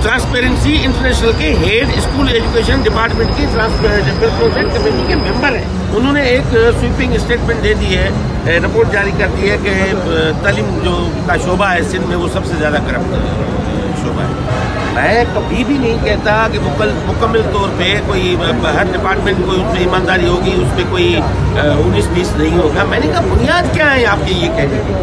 Transparency international के head school education department की transparent committee के मेंबर हैं। उन्होंने एक स्वीपिंग स्टेटमेंट दे दी है, रिपोर्ट जारी कर दी है कि तालीम जो का शोबा है सिंध में वो सबसे ज़्यादा करप्ट शोबा है। मैं कभी भी नहीं कहता कि मुकम्मल तौर पे कोई हर डिपार्टमेंट कोई उसमें ईमानदारी होगी, उसमें कोई 19-20 नहीं होगा। मैंने कहा बुनियाद क्या है आपके ये कहने की?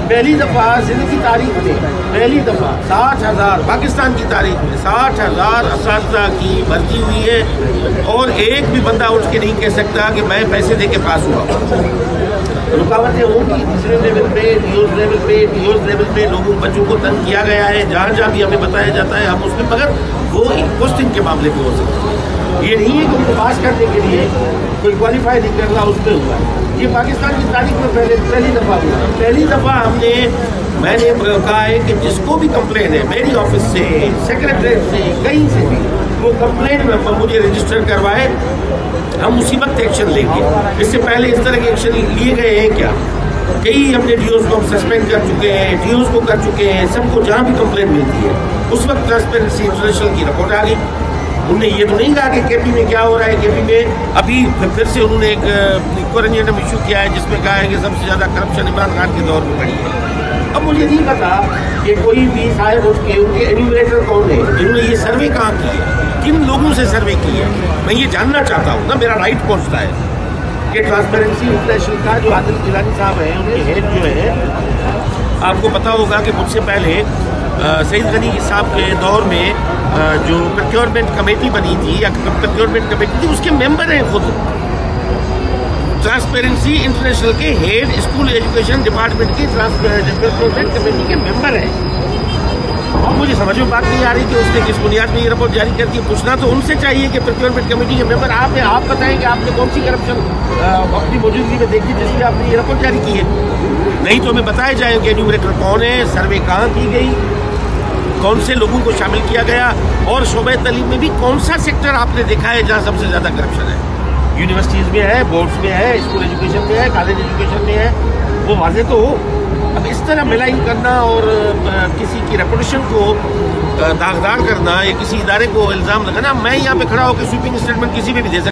पहली दफ़ा सिंध की तारीख में पहली दफ़ा 60,000 पाकिस्तान की तारीख में 60,000 असातिज़ा की भर्ती हुई है और एक भी बंदा उठ के नहीं कह सकता कि मैं पैसे दे के पास हुआ। रुकावटें होंगी तीसरे लेवल पे, डीओज लेवल पे लोगों बच्चों को तंग किया गया है। जहाँ जहाँ भी हमें बताया जाता है हम उसमें, मगर वो पोस्टिंग के मामले पे हो सकता है। ये नहीं है कि उनको पास करने के लिए कोई क्वालिफाई नहीं कर रहा उसमें हुआ है। ये पाकिस्तान की तारीख में पहली दफ़ा हुआ। पहली दफ़ा मैंने कहा है कि जिसको भी कंप्लेन है मेरी ऑफिस से, सेक्रेटरीट से, कहीं से भी वो कंप्लेन मुझे रजिस्टर करवाए, हम उसी वक्त एक्शन लेंगे। इससे पहले इस तरह के एक्शन लिए गए हैं क्या? कई हमने डीओज को हम सस्पेंड कर चुके हैं, डीओज को कर चुके हैं, सबको जहाँ भी कंप्लेन मिलती है उस वक्त ट्रांसपेरेंसी इंटरनेशनल की रिपोर्ट आ गई। उन्होंने ये तो नहीं कहा कि केपी में क्या हो रहा है। केपी में अभी फिर से उन्होंने एक कोरेंडम इशू किया है जिसमें कहा है कि सबसे ज़्यादा करप्शन इमरान खान के दौर में बढ़ी है। अब मुझे नहीं पता कि कोई भी साहब उठ के उनके एन्यूमरेटर कौन है, इन्होंने ये सर्वे कहाँ की है, किन लोगों से सर्वे की है, मैं ये जानना चाहता हूँ ना। मेरा राइट पहुँचता है कि ट्रांसपेरेंसी इंटरनेशनल का जो आदिल गिलानी साहब हैं उनके हेड जो है, आपको पता होगा कि मुझसे पहले सईद गनी साहब के दौर में जो प्रोक्योरमेंट कमेटी बनी थी या प्रोक्योरमेंट कमेटी थी उसके मेंबर हैं खुद ट्रांसपेरेंसी इंटरनेशनल के हेड स्कूल एजुकेशन डिपार्टमेंट की प्रोक्योरमेंट कमेटी के मेंबर हैं। और मुझे समझ में बात नहीं आ रही कि उसने किस बुनियाद में ये रिपोर्ट जारी कर दी। पूछना तो उनसे चाहिए कि प्रोक्योरमेंट कमेटी के मेंबर आप बताएं कि आपने कौन सी करप्शन अपनी मौजूदगी में देखी जिससे आपने ये रिपोर्ट जारी की है। नहीं तो हमें बताया जाए कि एन्यूमरेटर कौन है, सर्वे कहाँ की गई, कौन से लोगों को शामिल किया गया और शोबे तालीम में भी कौन सा सेक्टर आपने देखा है जहाँ सबसे ज़्यादा करप्शन है। यूनिवर्सिटीज़ में है, बोर्ड्स में है, स्कूल एजुकेशन में है, कॉलेज एजुकेशन में है, वो वाज़ेह तो हो। अब इस तरह मिलाइन करना और किसी की रेपुटेशन को दागदार करना या किसी इदारे को इल्ज़ाम लगाना, मैं यहाँ पे खड़ा होकर स्वीपिंग स्टेटमेंट किसी पे भी दे सकता